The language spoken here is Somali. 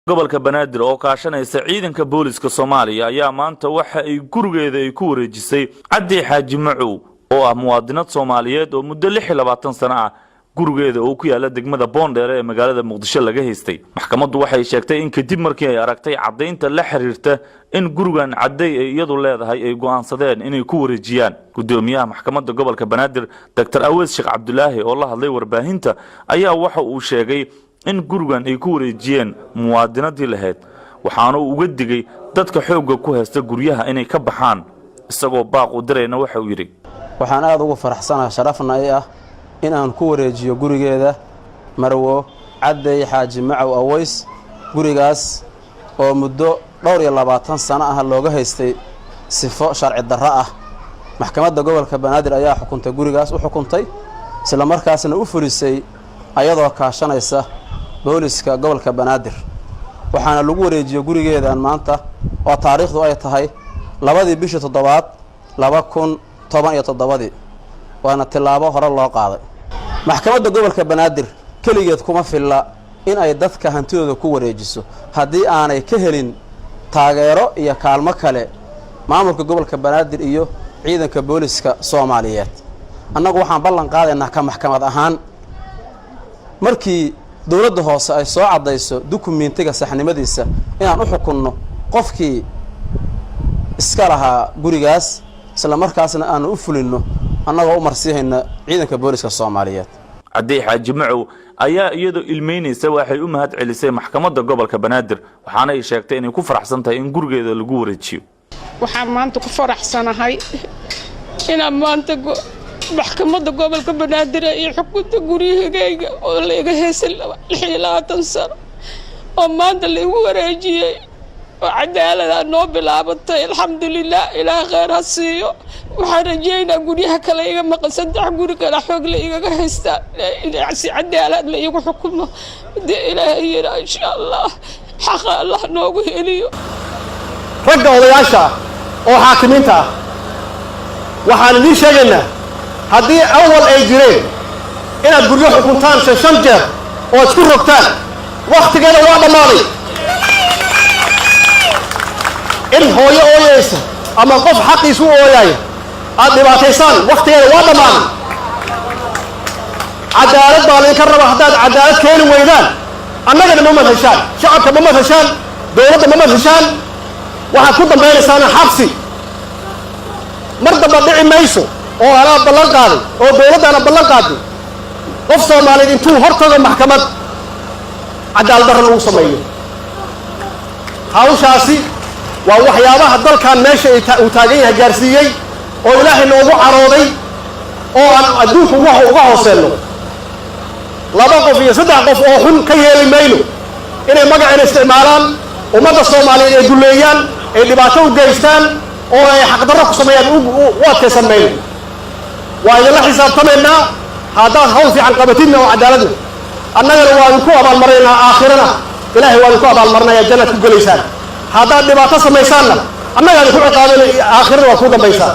gobolka Banaadir oo kaashanaysa ciidanka booliska Soomaaliya ayaa maanta waxa ay gurigeeda ay ku wareejisay Cabdi Xaaji Macow oo ah muwaadinad Soomaaliyeed oo muddo 26 sano ah gurigeeda oo ku yaala degmada Boondheere ee magaalada Muqdisho laga haystay. Maxkamaddu waxay sheegtay in kadib markii ay aragtay cadeynta la xiriirta in gurigan caday ay iyadu leedahay ay go'aansadeen inay ku wareejiyaan. Gudoomiyaha maxkamadda gobolka Banaadir Dr. Awees Sheekh Cabdullaahi oo la hadlay warbaahinta ayaa waxa uu sheegay in gurigan ay ku wareejiyeen muwaadinadii lahayd waxaana uu uga digay dadka xoogga ku haysta guryaha inay ka baxaan isagoo baaq u dirayna waxa uu yiri waxaan aad ugu faraxsanahay sharafna ay ah in aan ku wareejiyo gurigeeda Marwo Cabdi Xaaji Macow Awees gurigaas oo muddo 22 sano ah looga haystay sifo sharci darro ah maxkamadda gobolka Banaadir ayaa xukuntay gurigaas u xukuntay isla markaasna u fulisay ayadoo kaashanaysa booliska gobolka Banaadir waxaana lagu wareejiyo gurigeedan maanta oo taariikhdu ay tahay 2 bishii 7 2017 waana tilaabo hore loo qaaday maxkamadda gobolka Banaadir kaligeed kuma filla in ay dadka hantidooda ku wareejiso hadii aanay ka helin taageero iyo kaalmo kale maamulka gobolka Banaadir iyo ciidanka booliska Soomaaliyeed annagu waxaan ballan qaadaynaa ka maxkamad ahaan markii dawladda hoose ay soo cadayso dukumeentiga saxnimadiisa inaan u xukunno qofkii iska lahaa gurigaas isla markaasna aan u fulino annagoo u marsiihayna ciidanka booliska Soomaaliyeed. Cabdi Xaaji Macow ayaa iyadoo ilmeynaysa waxay u mahad celisay maxkamadda gobolka Banaadir waxaana ay sheegtay inay ku faraxsan tahay in gurigeeda lagu wareejiyo. waxaan maanta ku faraxsanahay inaan maanta maxkamadda gobolka Banaadir ay xukunta gurigeyga oo la iga heesay 26 sano oo maanta la igu wareejiyay oo cadaalad noo bilaabatay alxamdulillah ilaahay khayr ha siiyo waxaan rajaynayaa guriyaha kale iga maqan 3 guri kale xoog la iga haystaa si cadaalad la igu xukumo ilaahay yira insha Allah xaq Allah noogu heliyo ragga odayaasha oo xaakimiinta waxaan idin sheegaynaa haddii awal ay jireen inaad guryo xukuntaan 5 jeer oo isku rogtaan waqtigeeda waa dhamaaday in hooyo ooyaysa ama qof xaqiisu ooyay aad dhibaataysaan waqtigeeda waa dhamaaday cadaalad baa la ka rabaa haddaad cadaalad keeni weydaan annagana ma madhashaan shacabka ma madhashaan dowladda ma madhashaan waxaad ku dambaynaysaan xabsi mar damba dhici mayso oo ana ballan qaaday oo dawladana ballan qaaday qof Soomaaliyeed intuu hortago maxkamad cadaalad darro lagu sameeyo hawshaasi waa waxyaabaha dalkan meesha uu taagan yahay gaarsiiyay oo Ilaahay noogu carooday oo aan adduunku wax uga hooseeno 2 qof iyo 3 qof oo xun ka yeeli mayno inay magaceena isticmaalaan ummadda Soomaaliyeed ay duleeyaan ay dhibaato u geystaan oo ay xaq darro ku sameeyaan u adkaysan mayno وإذا الله حساب تمنا هذا هو في عقبتنا وعدالتنا أننا وانكو أبال مرينا آخرنا إلهي وانكو أبال مرنا يا جنة كل إنسان هذا اللي ما تصل ميساننا أننا نكون عقابنا آخرنا وكودا ميسان